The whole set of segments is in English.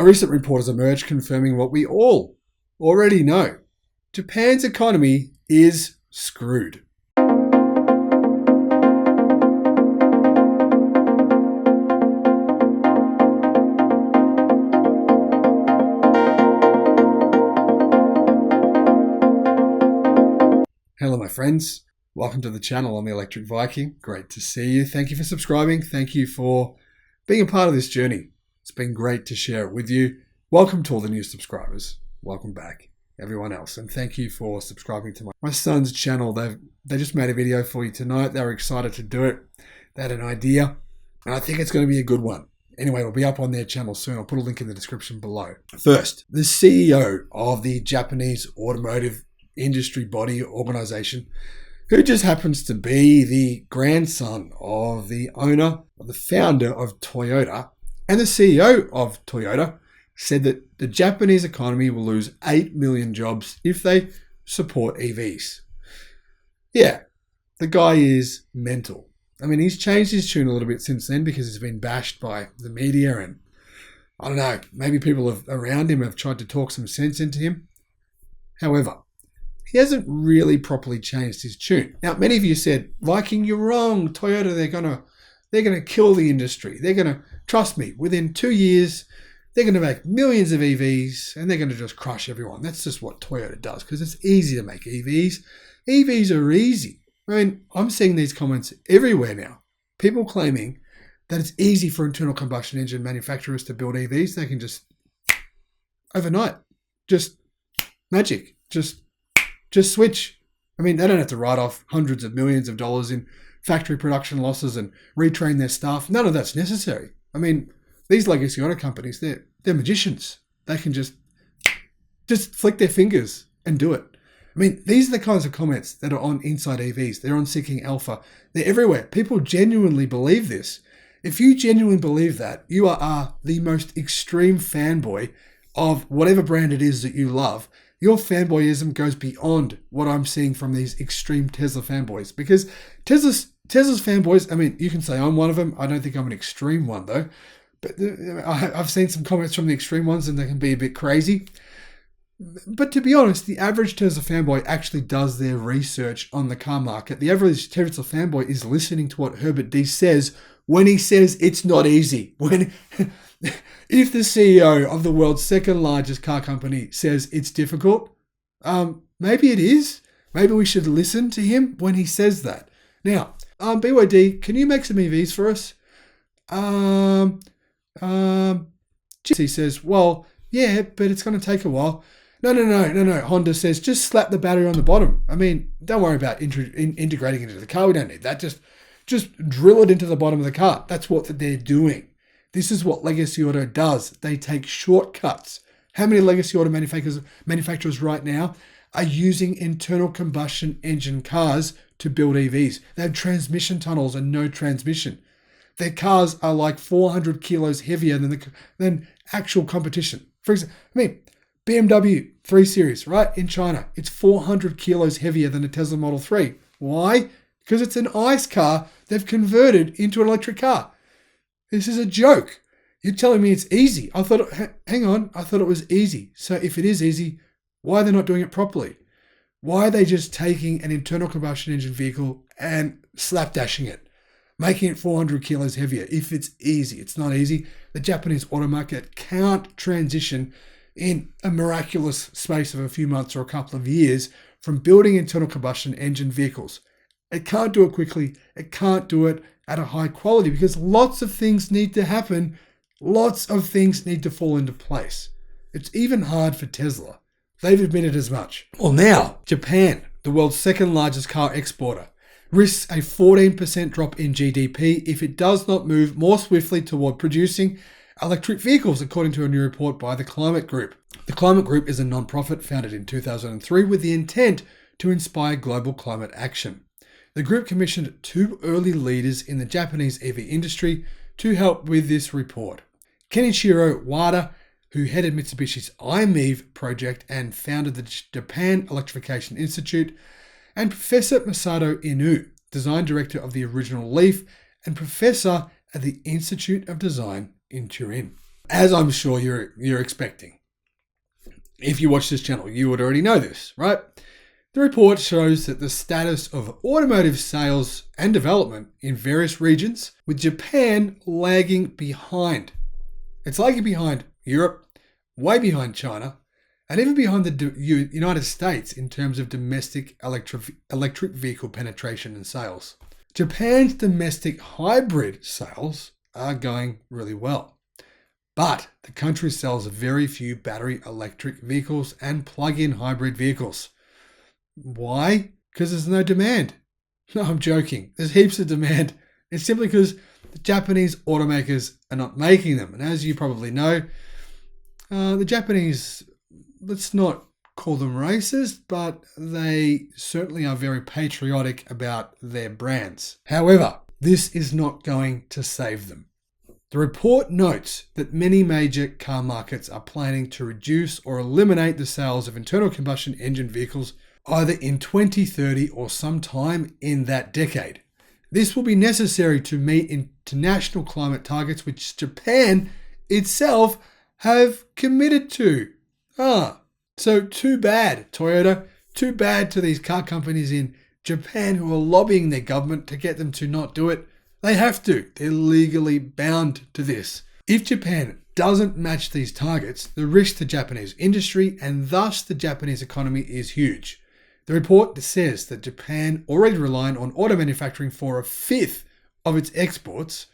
A recent report has emerged confirming what we all already know. Japan's economy is screwed. Hello my friends, welcome to the channel. I'm the Electric Viking. Great to see you. Thank you for subscribing. Thank you for being a part of this journey. It's been great to share it with you. Welcome to all the new subscribers. Welcome back, everyone else. And thank you for subscribing to my son's channel. They just made a video for you tonight. They were excited to do it. They had an idea, and I think it's going to be a good one. Anyway, we'll be up on their channel soon. I'll put a link in the description below. First, the CEO of the Japanese automotive industry body organization, who just happens to be the grandson of the owner, of the founder of Toyota, and the CEO of Toyota, said that the Japanese economy will lose 8 million jobs if they support EVs. Yeah, the guy is mental. I mean, he's changed his tune a little bit since then because he's been bashed by the media, and I don't know, maybe people around him have tried to talk some sense into him. However, he hasn't really properly changed his tune. Now, many of you said, Viking, you're wrong. Toyota, they're gonna kill the industry. They're gonna, trust me, within 2 years, they're gonna make millions of EVs and they're gonna just crush everyone. That's just what Toyota does because it's easy to make EVs. EVs are easy. I mean, I'm seeing these comments everywhere now. People claiming that it's easy for internal combustion engine manufacturers to build EVs. They can just, overnight, just magic, just switch. I mean, they don't have to write off hundreds of millions of dollars in factory production losses and retrain their staff. None of that's necessary. I mean, these legacy auto companies, they're magicians. They can just flick their fingers and do it. I mean, these are the kinds of comments that are on Inside EVs. They're on Seeking Alpha. They're everywhere. People genuinely believe this. If you genuinely believe that, you are the most extreme fanboy of whatever brand it is that you love. Your fanboyism goes beyond what I'm seeing from these extreme Tesla fanboys. Because Tesla's fanboys, I mean, you can say I'm one of them. I don't think I'm an extreme one, though. But I've seen some comments from the extreme ones, and they can be a bit crazy. But to be honest, the average Tesla fanboy actually does their research on the car market. The average Tesla fanboy is listening to what Herbert D says when he says it's not easy. If the CEO of the world's second largest car company says it's difficult, maybe it is. Maybe we should listen to him when he says that. Now, BYD, can you make some EVs for us? He says, well, yeah, but it's going to take a while. No. Honda says, just slap the battery on the bottom. I mean, don't worry about integrating it into the car. We don't need that. Just drill it into the bottom of the car. That's what they're doing. This is what legacy auto does. They take shortcuts. How many legacy auto manufacturers right now are using internal combustion engine cars to build EVs? They have transmission tunnels and no transmission. Their cars are like 400 kilos heavier than actual competition. For example, I mean, BMW 3 Series, right, in China, it's 400 kilos heavier than a Tesla Model 3. Why? Because it's an ICE car they've converted into an electric car. This is a joke. You're telling me it's easy. I thought it was easy. So if it is easy, why are they not doing it properly? Why are they just taking an internal combustion engine vehicle and slapdashing it, making it 400 kilos heavier? If it's easy, it's not easy. The Japanese auto market can't transition in a miraculous space of a few months or a couple of years from building internal combustion engine vehicles. It can't do it quickly. It can't do it at a high quality because lots of things need to happen. Lots of things need to fall into place. It's even hard for Tesla. They've admitted as much. Well, now, Japan, the world's second largest car exporter, risks a 14% drop in GDP if it does not move more swiftly toward producing electric vehicles, according to a new report by the Climate Group. The Climate Group is a non-profit founded in 2003 with the intent to inspire global climate action. The group commissioned 2 early leaders in the Japanese EV industry to help with this report. Kenichiro Wada, who headed Mitsubishi's iMEV project and founded the Japan Electrification Institute, and Professor Masato Inu, design director of the original Leaf and professor at the Institute of Design in Turin. as I'm sure you're expecting. If you watch this channel, you would already know this, right? The report shows that the status of automotive sales and development in various regions, with Japan lagging behind. It's lagging behind Europe, way behind China, and even behind the United States in terms of domestic electric vehicle penetration and sales. Japan's domestic hybrid sales are going really well, but the country sells very few battery electric vehicles and plug-in hybrid vehicles. Why? Because there's no demand. No, I'm joking. There's heaps of demand. It's simply because the Japanese automakers are not making them. And as you probably know, the Japanese, let's not call them racist, but they certainly are very patriotic about their brands. However, this is not going to save them. The report notes that many major car markets are planning to reduce or eliminate the sales of internal combustion engine vehicles either in 2030 or sometime in that decade. This will be necessary to meet international climate targets which Japan itself have committed to. So too bad, Toyota. Too bad to these car companies in Japan who are lobbying their government to get them to not do it. They have to. They're legally bound to this. If Japan doesn't match these targets, the risk to Japanese industry and thus the Japanese economy is huge. The report says that Japan, already relying on auto manufacturing for a fifth of its exports,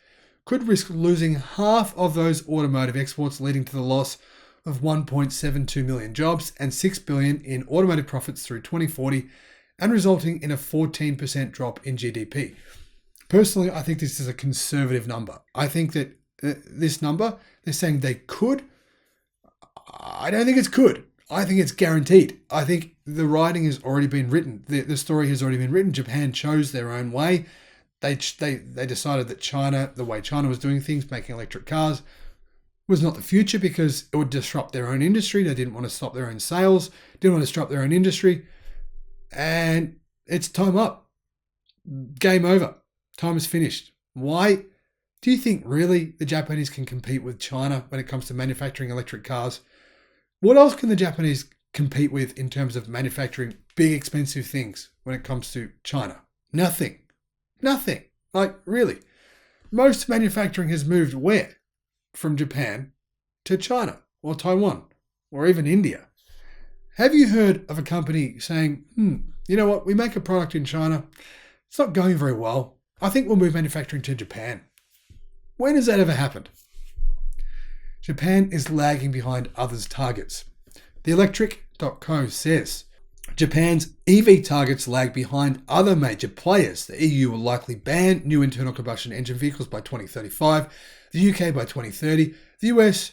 could risk losing half of those automotive exports, leading to the loss of 1.72 million jobs and $6 billion in automotive profits through 2040, and resulting in a 14% drop in GDP. Personally, I think this is a conservative number. I think that this number, they're saying they could. I don't think it's could. I think it's guaranteed. I think the writing has already been written. The story has already been written. Japan chose their own way. They decided that China, the way China was doing things, making electric cars, was not the future because it would disrupt their own industry. They didn't want to stop their own sales, didn't want to disrupt their own industry. And it's time up. Game over. Time is finished. Why? Do you think really the Japanese can compete with China when it comes to manufacturing electric cars? What else can the Japanese compete with in terms of manufacturing big expensive things when it comes to China? Nothing. Nothing. Like, really. Most manufacturing has moved where? From Japan to China or Taiwan or even India. Have you heard of a company saying, you know what, we make a product in China, it's not going very well, I think we'll move manufacturing to Japan? When has that ever happened? Japan is lagging behind others' targets. The Electric.co says, Japan's EV targets lag behind other major players. The EU will likely ban new internal combustion engine vehicles by 2035, the UK by 2030, the US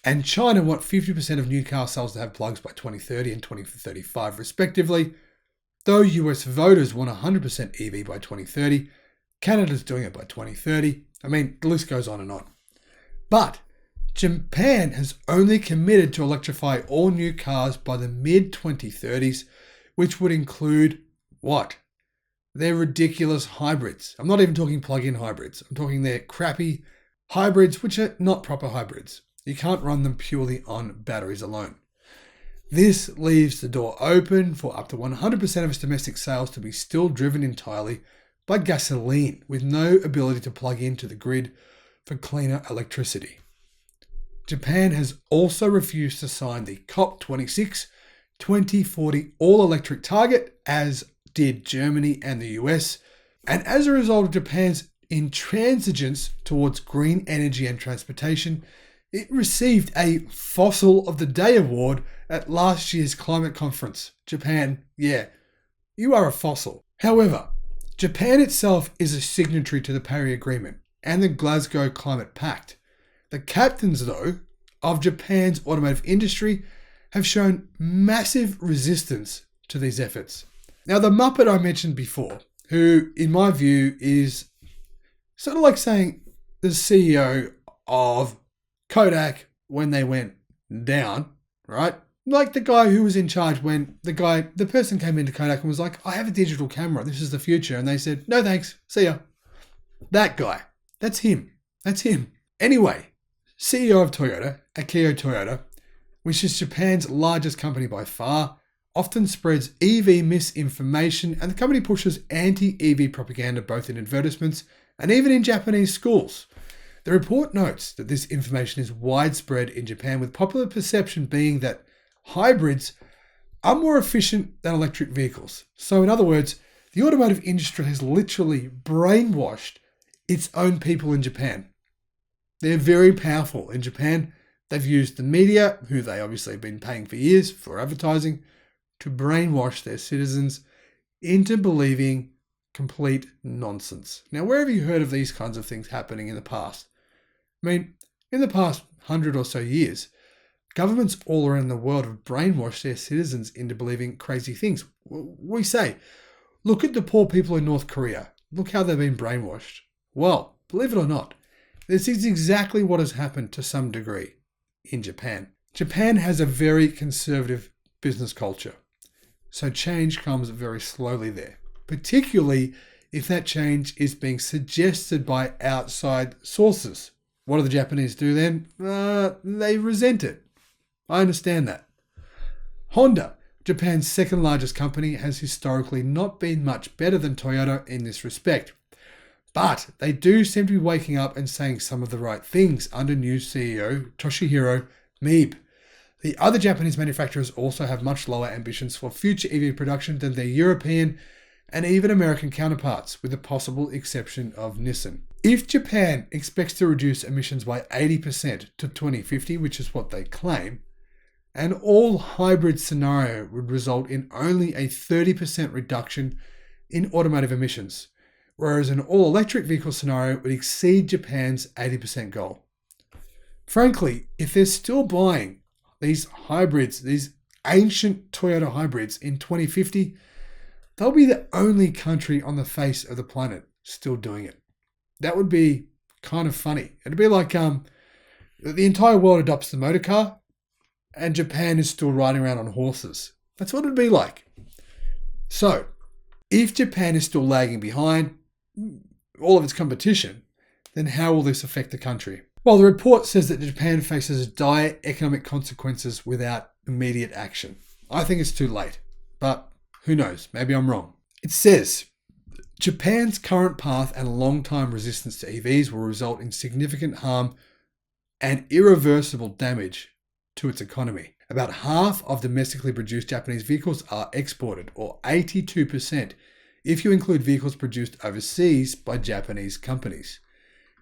and China want 50% of new car sales to have plugs by 2030 and 2035 respectively. Though US voters want 100% EV by 2030, Canada's doing it by 2030. I mean, the list goes on and on. But Japan has only committed to electrify all new cars by the mid-2030s, which would include what? Their ridiculous hybrids. I'm not even talking plug-in hybrids. I'm talking their crappy hybrids, which are not proper hybrids. You can't run them purely on batteries alone. This leaves the door open for up to 100% of its domestic sales to be still driven entirely by gasoline, with no ability to plug into the grid for cleaner electricity. Japan has also refused to sign the COP26 2040 all-electric target, as did Germany and the US. And as a result of Japan's intransigence towards green energy and transportation, it received a Fossil of the Day award at last year's climate conference. Japan, yeah, you are a fossil. However, Japan itself is a signatory to the Paris Agreement and the Glasgow Climate Pact. The captains, though, of Japan's automotive industry have shown massive resistance to these efforts. Now, the Muppet I mentioned before, who, in my view, is sort of like saying the CEO of Kodak when they went down, right? Like the guy who was in charge when the person came into Kodak and was like, I have a digital camera, this is the future. And they said, no thanks, see ya. That guy, that's him. Anyway, CEO of Toyota, Akio Toyota, which is Japan's largest company by far, often spreads EV misinformation, and the company pushes anti-EV propaganda both in advertisements and even in Japanese schools. The report notes that this information is widespread in Japan, with popular perception being that hybrids are more efficient than electric vehicles. So in other words, the automotive industry has literally brainwashed its own people in Japan. They're very powerful in Japan. They've used the media, who they obviously have been paying for years for advertising, to brainwash their citizens into believing complete nonsense. Now, where have you heard of these kinds of things happening in the past? I mean, in the past 100 or so years, governments all around the world have brainwashed their citizens into believing crazy things. We say, look at the poor people in North Korea. Look how they've been brainwashed. Well, believe it or not, this is exactly what has happened to some degree in Japan. Japan has a very conservative business culture, so change comes very slowly there, particularly if that change is being suggested by outside sources. What do the Japanese do then? They resent it. I understand that. Honda, Japan's second largest company, has historically not been much better than Toyota in this respect. But they do seem to be waking up and saying some of the right things under new CEO Toshihiro Mibe. The other Japanese manufacturers also have much lower ambitions for future EV production than their European and even American counterparts, with the possible exception of Nissan. If Japan expects to reduce emissions by 80% to 2050, which is what they claim, an all-hybrid scenario would result in only a 30% reduction in automotive emissions, whereas an all-electric vehicle scenario would exceed Japan's 80% goal. Frankly, if they're still buying these hybrids, these ancient Toyota hybrids in 2050, they'll be the only country on the face of the planet still doing it. That would be kind of funny. It'd be like the entire world adopts the motor car and Japan is still riding around on horses. That's what it'd be like. So, if Japan is still lagging behind all of its competition, then how will this affect the country? Well, the report says that Japan faces dire economic consequences without immediate action. I think it's too late, but who knows? Maybe I'm wrong. It says Japan's current path and long-time resistance to EVs will result in significant harm and irreversible damage to its economy. About half of domestically produced Japanese vehicles are exported, or 82%, if you include vehicles produced overseas by Japanese companies.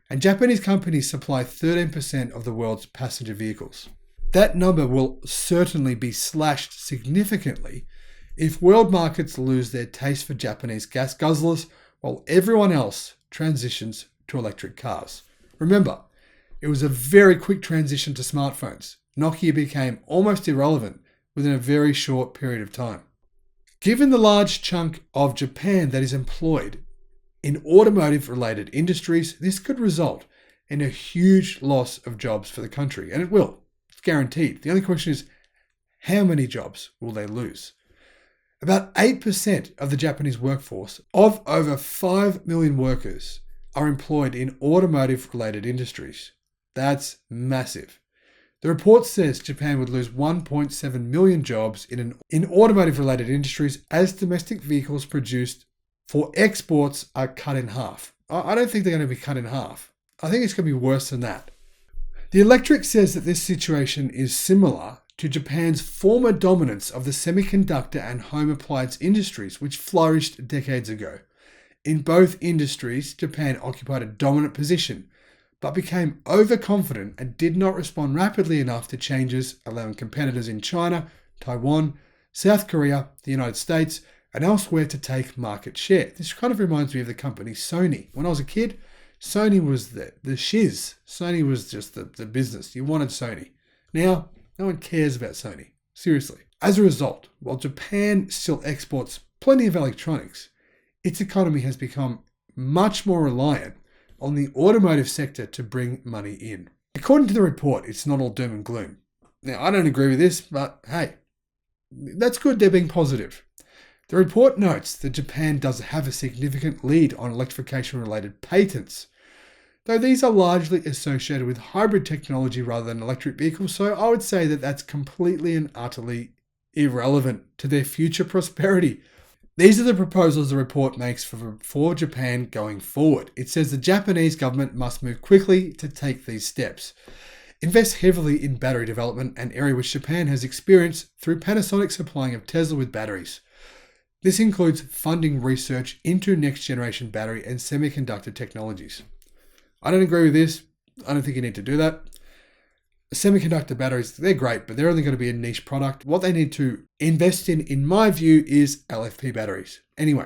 And Japanese companies supply 13% of the world's passenger vehicles. That number will certainly be slashed significantly if world markets lose their taste for Japanese gas guzzlers while everyone else transitions to electric cars. Remember, it was a very quick transition to smartphones. Nokia became almost irrelevant within a very short period of time. Given the large chunk of Japan that is employed in automotive-related industries, this could result in a huge loss of jobs for the country, and it will. It's guaranteed. The only question is, how many jobs will they lose? About 8% of the Japanese workforce, of over 5 million workers, are employed in automotive-related industries. That's massive. The report says Japan would lose 1.7 million jobs in automotive-related industries as domestic vehicles produced for exports are cut in half. I don't think they're going to be cut in half. I think it's going to be worse than that. The Electric says that this situation is similar to Japan's former dominance of the semiconductor and home appliance industries, which flourished decades ago. In both industries, Japan occupied a dominant position, but became overconfident and did not respond rapidly enough to changes, allowing competitors in China, Taiwan, South Korea, the United States, and elsewhere to take market share. This kind of reminds me of the company Sony. When I was a kid, Sony was the shiz. Sony was just the business. You wanted Sony. Now, no one cares about Sony. Seriously. As a result, while Japan still exports plenty of electronics, its economy has become much more reliant on the automotive sector to bring money in. According to the report, it's not all doom and gloom. Now, I don't agree with this, but hey, that's good they're being positive. The report notes that Japan does have a significant lead on electrification-related patents. though these are largely associated with hybrid technology rather than electric vehicles, so I would say that that's completely and utterly irrelevant to their future prosperity. These are the proposals the report makes for Japan going forward. It says the Japanese government must move quickly to take these steps. Invest heavily in battery development, an area which Japan has experienced through Panasonic supplying of Tesla with batteries. This includes funding research into next-generation battery and semiconductor technologies. I don't agree with this. I don't think you need to do that. Semiconductor batteries, they're great, but they're only going to be a niche product. What they need to invest in my view, is LFP batteries. Anyway,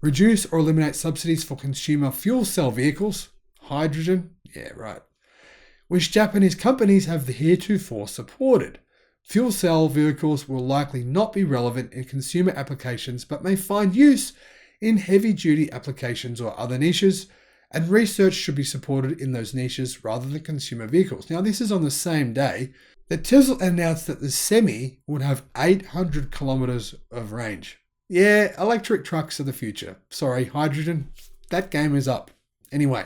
reduce or eliminate subsidies for consumer fuel cell vehicles. Hydrogen, yeah, right. Which Japanese companies have heretofore supported. Fuel cell vehicles will likely not be relevant in consumer applications, but may find use in heavy-duty applications or other niches, and research should be supported in those niches rather than consumer vehicles. Now, this is on the same day that Tesla announced that the Semi would have 800 kilometers of range. Yeah, electric trucks are the future. Sorry, hydrogen, that game is up. Anyway,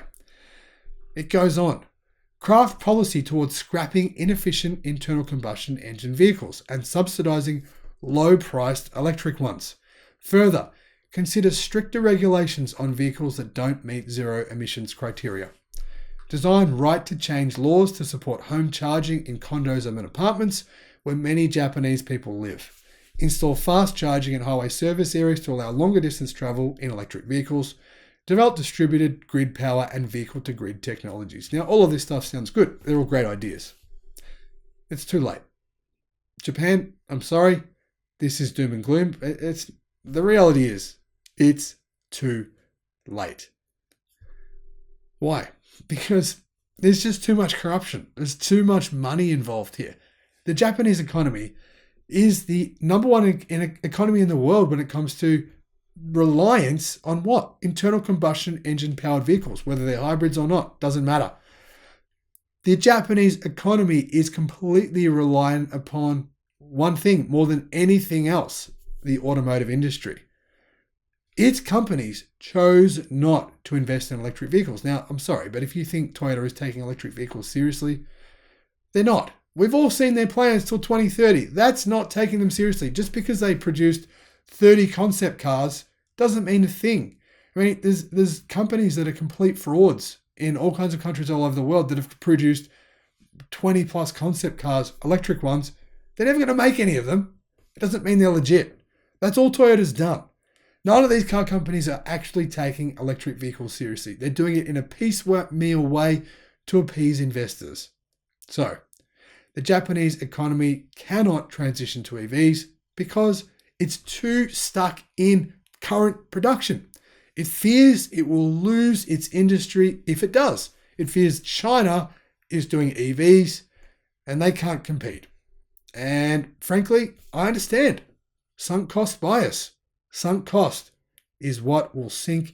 it goes on. Craft policy towards scrapping inefficient internal combustion engine vehicles and subsidizing low-priced electric ones. Further, consider stricter regulations on vehicles that don't meet zero emissions criteria. Design right to change laws to support home charging in condos and apartments where many Japanese people live. Install fast charging in highway service areas to allow longer distance travel in electric vehicles. Develop distributed grid power and vehicle-to-grid technologies. Now, all of this stuff sounds good. They're all great ideas. It's too late. Japan, I'm sorry, this is doom and gloom. The reality is, it's too late. Why? Because there's just too much corruption. There's too much money involved here. The Japanese economy is the number one economy in the world when it comes to reliance on what? Internal combustion engine powered vehicles, whether they're hybrids or not, doesn't matter. The Japanese economy is completely reliant upon one thing more than anything else, the automotive industry. Its companies chose not to invest in electric vehicles. Now, I'm sorry, but if you think Toyota is taking electric vehicles seriously, they're not. We've all seen their plans till 2030. That's not taking them seriously. Just because they produced 30 concept cars doesn't mean a thing. I mean, there's companies that are complete frauds in all kinds of countries all over the world that have produced 20 plus concept cars, electric ones. They're never going to make any of them. It doesn't mean they're legit. That's all Toyota's done. None of these car companies are actually taking electric vehicles seriously. They're doing it in a piecemeal way to appease investors. So, the Japanese economy cannot transition to EVs because it's too stuck in current production. It fears it will lose its industry if it does. It fears China is doing EVs and they can't compete. And frankly, I understand. Sunk cost bias. Sunk cost is what will sink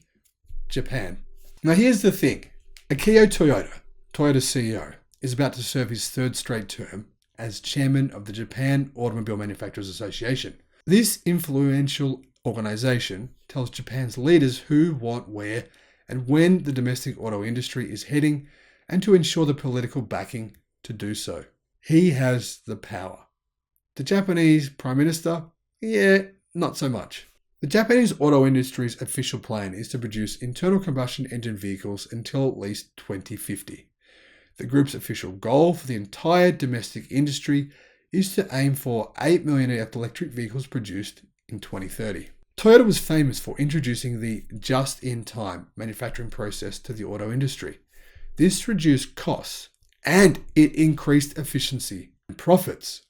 Japan. Now here's the thing. Akio Toyoda, Toyota's CEO, is about to serve his third straight term as chairman of the Japan Automobile Manufacturers Association. This influential organization tells Japan's leaders who, what, where, and when the domestic auto industry is heading, and to ensure the political backing to do so. He has the power. The Japanese Prime Minister? Yeah, not so much. The Japanese auto industry's official plan is to produce internal combustion engine vehicles until at least 2050. The group's official goal for the entire domestic industry is to aim for 8 million electric vehicles produced in 2030. Toyota was famous for introducing the just-in-time manufacturing process to the auto industry. This reduced costs and it increased efficiency and profits.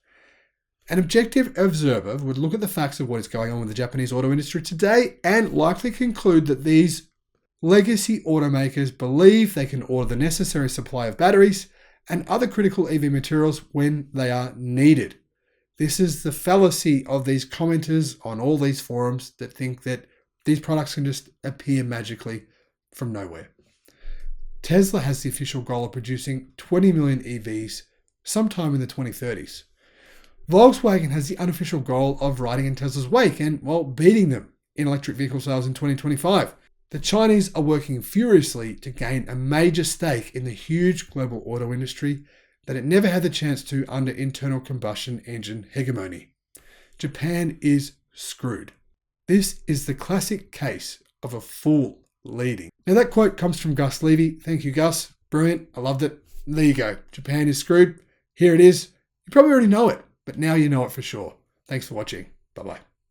An objective observer would look at the facts of what is going on with the Japanese auto industry today and likely conclude that these legacy automakers believe they can order the necessary supply of batteries and other critical EV materials when they are needed. This is the fallacy of these commenters on all these forums that think that these products can just appear magically from nowhere. Tesla has the official goal of producing 20 million EVs sometime in the 2030s. Volkswagen has the unofficial goal of riding in Tesla's wake and, well, beating them in electric vehicle sales in 2025. The Chinese are working furiously to gain a major stake in the huge global auto industry that it never had the chance to under internal combustion engine hegemony. Japan is screwed. This is the classic case of a fool leading. Now that quote comes from Gus Levy. Thank you, Gus. Brilliant. I loved it. There you go. Japan is screwed. Here it is. You probably already know it, but now you know it for sure. Thanks for watching. Bye-bye.